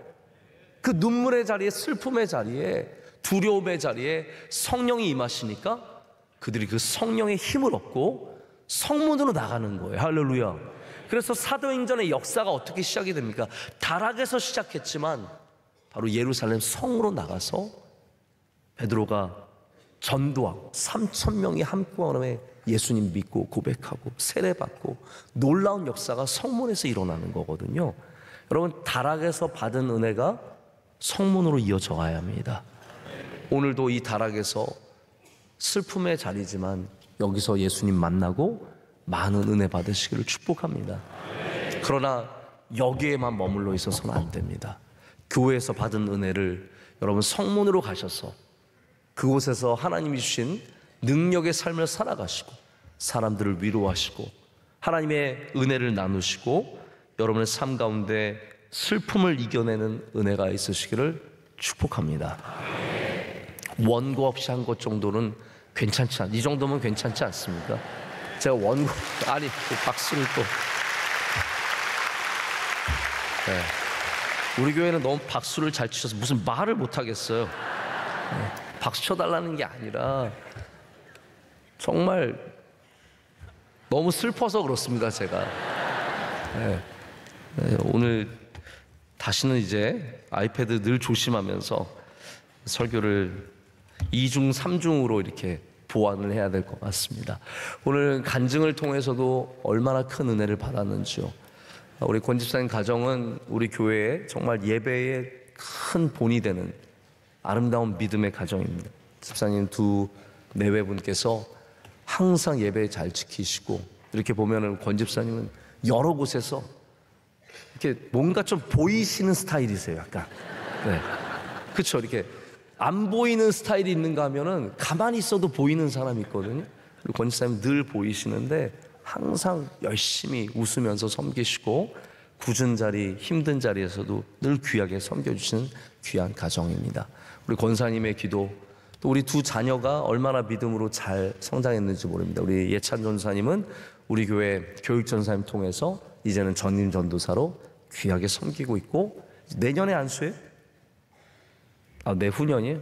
그 눈물의 자리에, 슬픔의 자리에, 두려움의 자리에 성령이 임하시니까 그들이 그 성령의 힘을 얻고 성문으로 나가는 거예요. 할렐루야. 그래서 사도행전의 역사가 어떻게 시작이 됩니까? 다락에서 시작했지만 바로 예루살렘 성으로 나가서 베드로가 전도하고 3,000명이 한꺼번에 예수님 믿고 고백하고 세례받고 놀라운 역사가 성문에서 일어나는 거거든요. 여러분 다락에서 받은 은혜가 성문으로 이어져 가야 합니다. 오늘도 이 다락에서 슬픔의 자리지만 여기서 예수님 만나고 많은 은혜 받으시기를 축복합니다. 그러나 여기에만 머물러 있어서는 안 됩니다. 교회에서 받은 은혜를 여러분 성문으로 가셔서 그곳에서 하나님이 주신 능력의 삶을 살아가시고 사람들을 위로하시고 하나님의 은혜를 나누시고 여러분의 삶 가운데 슬픔을 이겨내는 은혜가 있으시기를 축복합니다. 원고 없이 한 것 정도는 괜찮지 이 정도면 괜찮지 않습니까? 제가 원고 아니 그 박수를 또 네. 우리 교회는 너무 박수를 잘 치셔서 무슨 말을 못 하겠어요. 네. 박수 쳐달라는 게 아니라 정말 너무 슬퍼서 그렇습니다. 제가 네. 네. 오늘 다시는 이제 아이패드 늘 조심하면서 설교를 2중 3중으로 이렇게 보완을 해야 될 것 같습니다. 오늘 간증을 통해서도 얼마나 큰 은혜를 받았는지요. 우리 권 집사님 가정은 우리 교회에 정말 예배의 큰 본이 되는 아름다운 믿음의 가정입니다. 집사님 두 내외분께서 항상 예배 잘 지키시고 이렇게 보면은 권 집사님은 여러 곳에서 이렇게 뭔가 좀 보이시는 스타일이세요. 약간 네. 그렇죠. 이렇게 안 보이는 스타일이 있는가 하면은 가만히 있어도 보이는 사람이 있거든요. 그리고 권 집사님 늘 보이시는데 항상 열심히 웃으면서 섬기시고 굳은 자리, 힘든 자리에서도 늘 귀하게 섬겨주시는 귀한 가정입니다. 우리 권사님의 기도, 또 우리 두 자녀가 얼마나 믿음으로 잘 성장했는지 모릅니다. 우리 예찬 전사님은 우리 교회 교육전사님 통해서 이제는 전임 전도사로 귀하게 섬기고 있고 내년에 안수해요? 내후년이에요?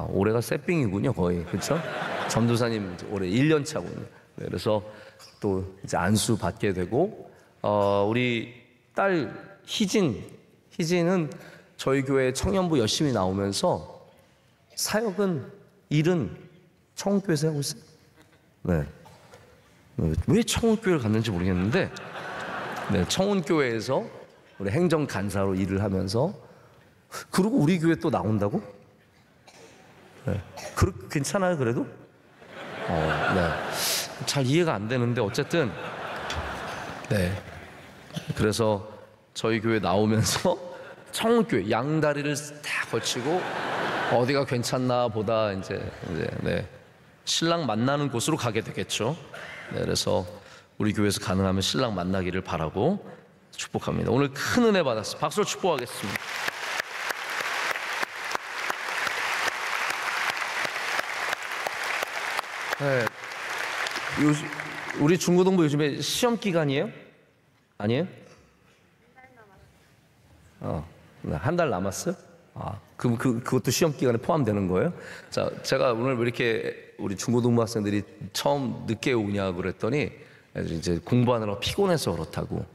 올해가 새삥이군요, 거의. 그렇죠? 전도사님 올해 1년 차군요. 네, 그래서 또 이제 안수 받게 되고, 우리 딸 희진은 저희 교회 청년부 열심히 나오면서 일은 청운교회에서 하고 있어요. 네. 왜 청운교회를 갔는지 모르겠는데, 네, 청운교회에서 우리 행정간사로 일을 하면서 그리고 우리 교회 또 나온다고? 네. 괜찮아요, 그래도? 네. 잘 이해가 안 되는데, 어쨌든, 네. 그래서 저희 교회 나오면서 청운교회, 양다리를 다 걸치고, 어디가 괜찮나 보다, 이제 네. 신랑 만나는 곳으로 가게 되겠죠. 네, 그래서 우리 교회에서 가능하면 신랑 만나기를 바라고 축복합니다. 오늘 큰 은혜 받았습니다. 박수로 축복하겠습니다. 네. 우리 중고등부 요즘에 시험 기간이에요? 아니에요? 한 달 남았어요? 그럼 그것도 시험 기간에 포함되는 거예요? 자, 제가 오늘 왜 이렇게 우리 중고등부 학생들이 처음 늦게 오냐고 그랬더니 애들이 이제 공부하느라 피곤해서 그렇다고.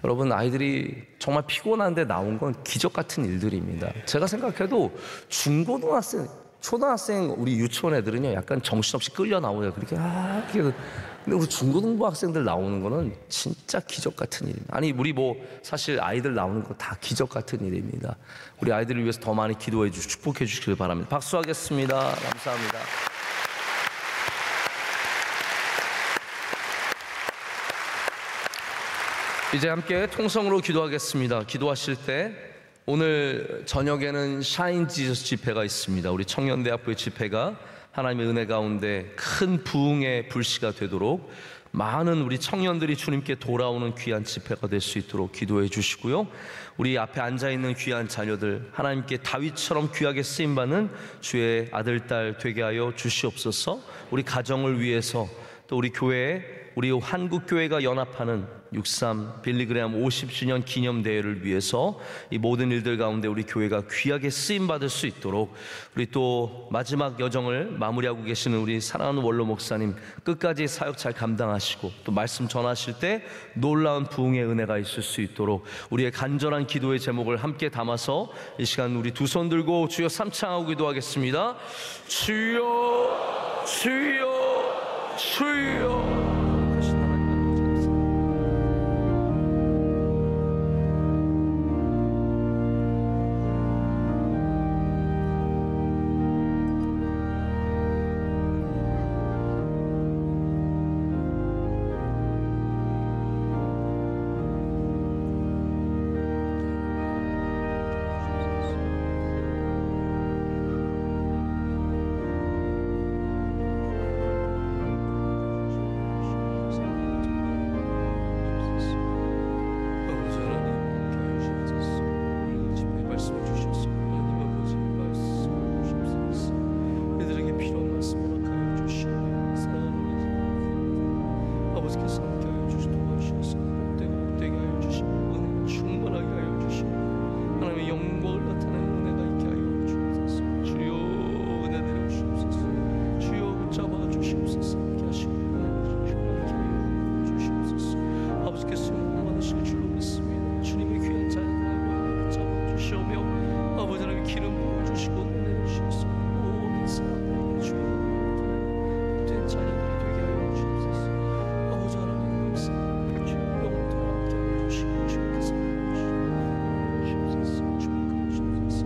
여러분, 아이들이 정말 피곤한데 나온 건 기적 같은 일들입니다. 제가 생각해도 중고등학생, 초등학생 우리 유치원 애들은요 약간 정신없이 끌려 나오요. 그렇게 근데 우리 중고등부 학생들 나오는 거는 진짜 기적 같은 일입니다. 아니 우리 사실 아이들 나오는 거 다 기적 같은 일입니다. 우리 아이들을 위해서 더 많이 기도해 주시고 축복해 주시길 바랍니다. 박수하겠습니다. 감사합니다. 이제 함께 통성으로 기도하겠습니다. 기도하실 때 오늘 저녁에는 샤인 지저스 집회가 있습니다. 우리 청년대학부의 집회가 하나님의 은혜 가운데 큰 부흥의 불씨가 되도록 많은 우리 청년들이 주님께 돌아오는 귀한 집회가 될 수 있도록 기도해 주시고요. 우리 앞에 앉아있는 귀한 자녀들 하나님께 다윗처럼 귀하게 쓰임받는 주의 아들, 딸 되게 하여 주시옵소서. 우리 가정을 위해서 또 우리 교회에 우리 한국교회가 연합하는 63 빌리그레암 50주년 기념대회를 위해서 이 모든 일들 가운데 우리 교회가 귀하게 쓰임받을 수 있도록 우리 또 마지막 여정을 마무리하고 계시는 우리 사랑하는 원로 목사님 끝까지 사역 잘 감당하시고 또 말씀 전하실 때 놀라운 부흥의 은혜가 있을 수 있도록 우리의 간절한 기도의 제목을 함께 담아서 이 시간 우리 두 손 들고 주여 삼창하고 기도하겠습니다. 주여 주여 주여. 아버지께서 함께하여 주시 도와주셔서 복되게 하여 주시고 은혜가 충만하게 하여 주시고 하나님의 영광을 나타내는 은혜가 있게 하여 주옵소서. 주여 은혜 내려 주옵소서. 주여 붙잡아 주시옵소서. 함께 하시고 함께 하여 주시옵소서. 아버지께서 영광 받으실 줄로 믿습니다. 주님의 귀한 자녀들을 붙잡아 주시오며 아버지 하나님 기름 부어주시고 은혜 내려 주셔서 모든 사람들에게 주의 복된 자녀들이 되게 하여 주옵소서. 아버지 하나님 감사합니다. 주여 영원토록 함께 하여 주시고 주께서 주옵소서. 주옵소서.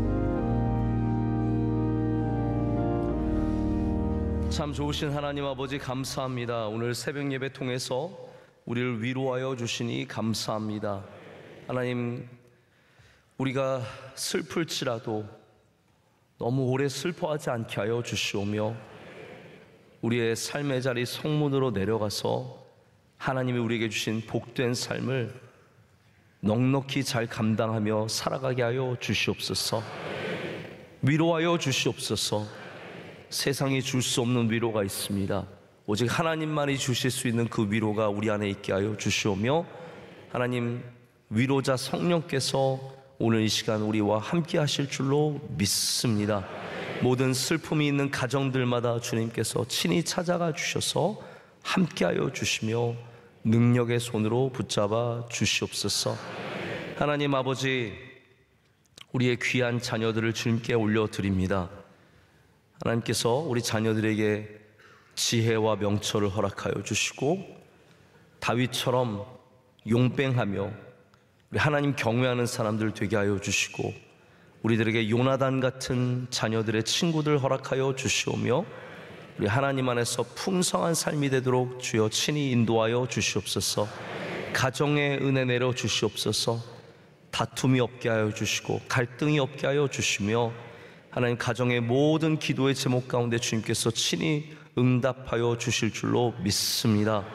참 좋으신 하나님 아버지 감사합니다. 오늘 새벽 예배 통해서 우리를 위로하여 주시니 감사합니다. 하나님, 우리가 슬플지라도 너무 오래 슬퍼하지 않게 하여 주시오며 우리의 삶의 자리 성문으로 내려가서 하나님이 우리에게 주신 복된 삶을 넉넉히 잘 감당하며 살아가게 하여 주시옵소서. 위로하여 주시옵소서. 세상이 줄 수 없는 위로가 있습니다. 오직 하나님만이 주실 수 있는 그 위로가 우리 안에 있게 하여 주시오며 하나님, 위로자 성령께서 오늘 이 시간 우리와 함께 하실 줄로 믿습니다. 모든 슬픔이 있는 가정들마다 주님께서 친히 찾아가 주셔서 함께하여 주시며 능력의 손으로 붙잡아 주시옵소서. 하나님 아버지, 우리의 귀한 자녀들을 주님께 올려드립니다. 하나님께서 우리 자녀들에게 지혜와 명철을 허락하여 주시고 다윗처럼 용병하며 우리 하나님 경외하는 사람들 되게 하여 주시고 우리들에게 요나단 같은 자녀들의 친구들 허락하여 주시오며 우리 하나님 안에서 풍성한 삶이 되도록 주여 친히 인도하여 주시옵소서. 가정에 은혜 내려 주시옵소서. 다툼이 없게 하여 주시고 갈등이 없게 하여 주시며 하나님 가정의 모든 기도의 제목 가운데 주님께서 친히 응답하여 주실 줄로 믿습니다.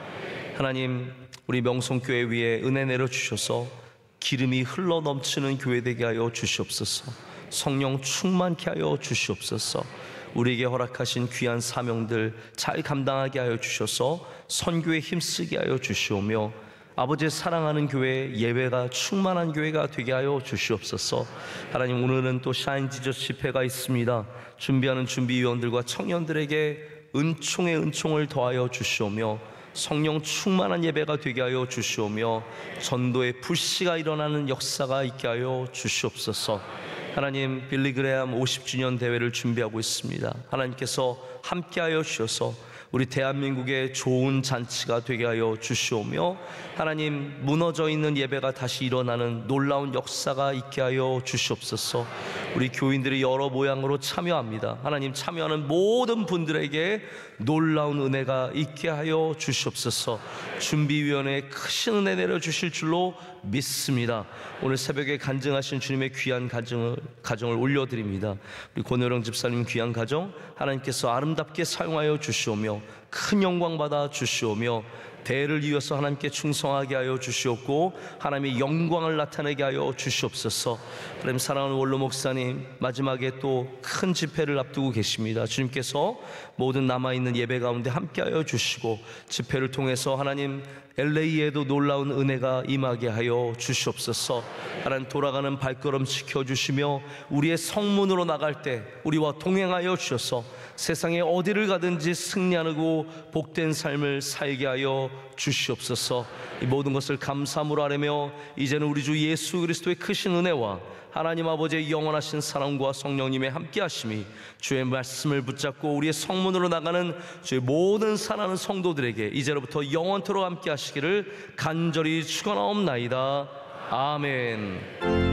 하나님, 우리 명성교회 위에 은혜 내려 주셔서 기름이 흘러 넘치는 교회 되게 하여 주시옵소서. 성령 충만케 하여 주시옵소서. 우리에게 허락하신 귀한 사명들 잘 감당하게 하여 주셔서 선교에 힘쓰게 하여 주시오며 아버지의 사랑하는 교회, 예배가 충만한 교회가 되게 하여 주시옵소서. 하나님, 오늘은 또 샤인 지저스 집회가 있습니다. 준비하는 준비위원들과 청년들에게 은총의 은총을 더하여 주시오며 성령 충만한 예배가 되게 하여 주시오며 전도의 불씨가 일어나는 역사가 있게 하여 주시옵소서. 하나님, 빌리그레암 50주년 대회를 준비하고 있습니다. 하나님께서 함께하여 주셔서 우리 대한민국의 좋은 잔치가 되게 하여 주시오며 하나님, 무너져 있는 예배가 다시 일어나는 놀라운 역사가 있게 하여 주시옵소서. 우리 교인들이 여러 모양으로 참여합니다. 하나님, 참여하는 모든 분들에게 놀라운 은혜가 있게 하여 주시옵소서. 준비위원회에 크신 은혜 내려주실 줄로 믿습니다. 오늘 새벽에 간증하신 주님의 귀한 가정을 올려드립니다. 우리 권효령 집사님 귀한 가정 하나님께서 아름답게 사용하여 주시오며 큰 영광 받아 주시오며 대를 이어서 하나님께 충성하게 하여 주시옵고 하나님의 영광을 나타내게 하여 주시옵소서. 하나님, 사랑하는 원로 목사님, 마지막에 또 큰 집회를 앞두고 계십니다. 주님께서 모든 남아있는 예배 가운데 함께하여 주시고 집회를 통해서 하나님 LA에도 놀라운 은혜가 임하게 하여 주시옵소서. 하나님, 돌아가는 발걸음 지켜주시며 우리의 성문으로 나갈 때 우리와 동행하여 주셔서 세상에 어디를 가든지 승리하고 복된 삶을 살게 하여 주시옵소서. 이 모든 것을 감사함으로 아뢰며 이제는 우리 주 예수 그리스도의 크신 은혜와 하나님 아버지의 영원하신 사랑과 성령님의 함께하심이 주의 말씀을 붙잡고 우리의 성문으로 나가는 주의 모든 사랑하는 성도들에게 이제로부터 영원토록 함께하시기를 간절히 축원하옵나이다. 아멘.